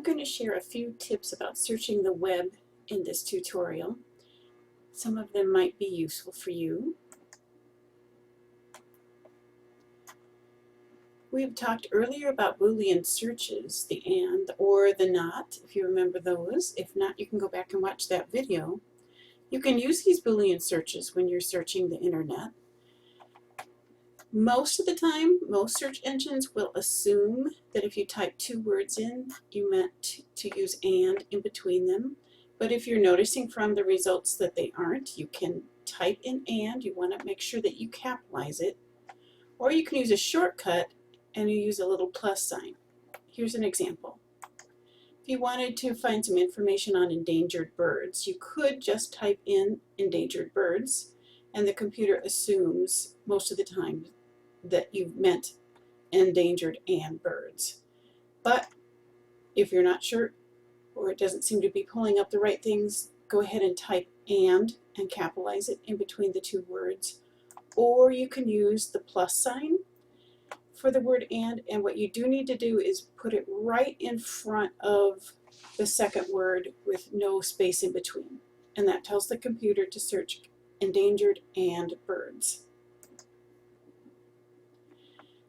going to share a few tips about searching the web in this tutorial. Some of them might be useful for you. We've talked earlier about Boolean searches, the and, the or, the not, if you remember those. If not, you can go back and watch that video. You can use these Boolean searches when you're searching the internet. Most of the time, most search engines will assume that if you type two words in, you meant to use and in between them. But if you're noticing from the results that they aren't, you can type in and. You want to make sure that you capitalize it. Or you can use a shortcut and you use a little plus sign. Here's an example. If you wanted to find some information on endangered birds, you could just type in endangered birds, and the computer assumes most of the time that you've meant endangered and birds. But if you're not sure, or it doesn't seem to be pulling up the right things, go ahead and type and capitalize it in between the two words. Or you can use the plus sign for the word and what you do need to do is put it right in front of the second word with no space in between. And that tells the computer to search endangered and birds.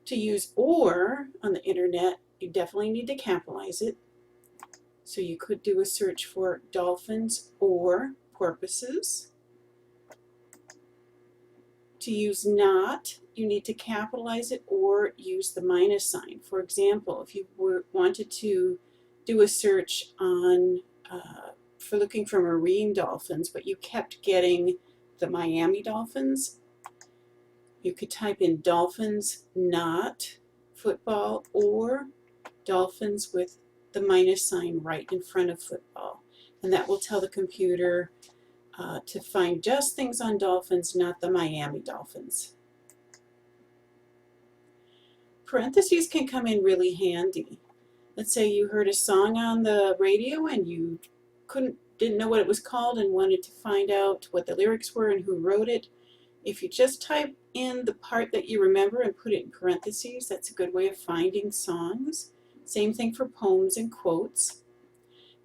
To use or on the internet, you definitely need to capitalize it. So you could do a search for dolphins or porpoises. To use not, you need to capitalize it or use the minus sign. For example, if you wanted to do a search on for looking for marine dolphins, but you kept getting the Miami Dolphins, you could type in dolphins not football or dolphins with the minus sign right in front of football. And that will tell the computer to find just things on dolphins, not the Miami Dolphins. Parentheses can come in really handy. Let's say you heard a song on the radio and you didn't know what it was called and wanted to find out what the lyrics were and who wrote it. If you just type in the part that you remember and put it in parentheses, that's a good way of finding songs. Same thing for poems and quotes.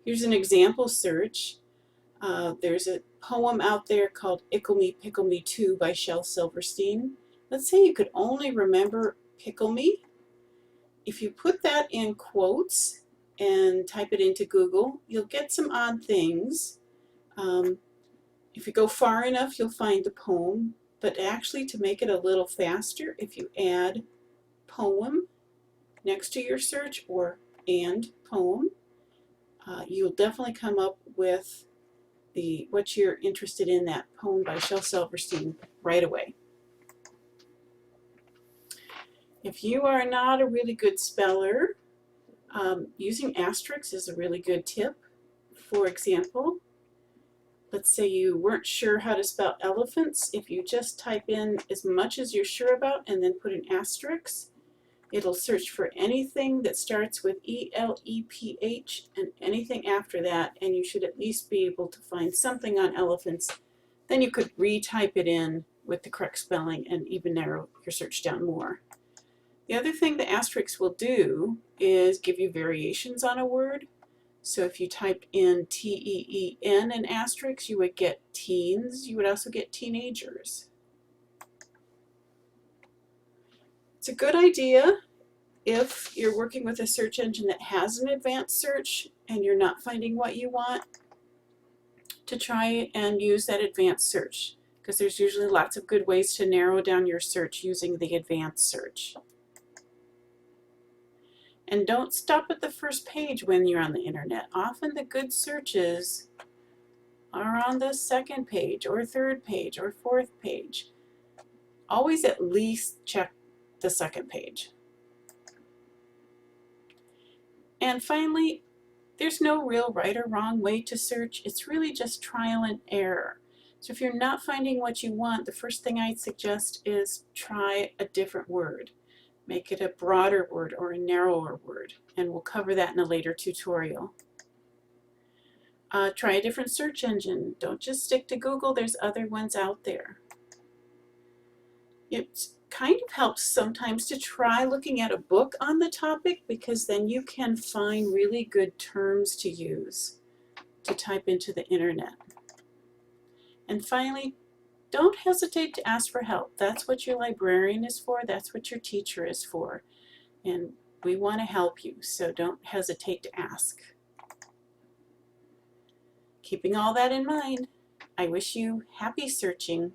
Here's an example search. There's a poem out there called Ickle Me, Pickle Me Too by Shel Silverstein. Let's say you could only remember pickle me. If you put that in quotes and type it into Google, you'll get some odd things. If you go far enough, you'll find the poem, but actually to make it a little faster, if you add poem next to your search or and poem, you'll definitely come up with what you're interested in, that poem by Shel Silverstein, right away. If you are not a really good speller, using asterisks is a really good tip. For example, let's say you weren't sure how to spell elephants. If you just type in as much as you're sure about and then put an asterisk, it'll search for anything that starts with E-L-E-P-H and anything after that, and you should at least be able to find something on elephants. Then you could retype it in with the correct spelling and even narrow your search down more. The other thing the asterisk will do is give you variations on a word. So if you typed in T-E-E-N and asterisk, you would get teens. You would also get teenagers. It's a good idea if you're working with a search engine that has an advanced search and you're not finding what you want, to try and use that advanced search, because there's usually lots of good ways to narrow down your search using the advanced search. And don't stop at the first page when you're on the internet. Often the good searches are on the second page or third page or fourth page. Always at least check the second page. And finally, there's no real right or wrong way to search. It's really just trial and error. So if you're not finding what you want, the first thing I'd suggest is try a different word. Make it a broader word or a narrower word, and we'll cover that in a later tutorial. Try a different search engine. Don't just stick to Google. There's other ones out there. It kind of helps sometimes to try looking at a book on the topic, because then you can find really good terms to use to type into the internet. And finally, don't hesitate to ask for help. That's what your librarian is for. That's what your teacher is for. And we want to help you, so don't hesitate to ask. Keeping all that in mind, I wish you happy searching.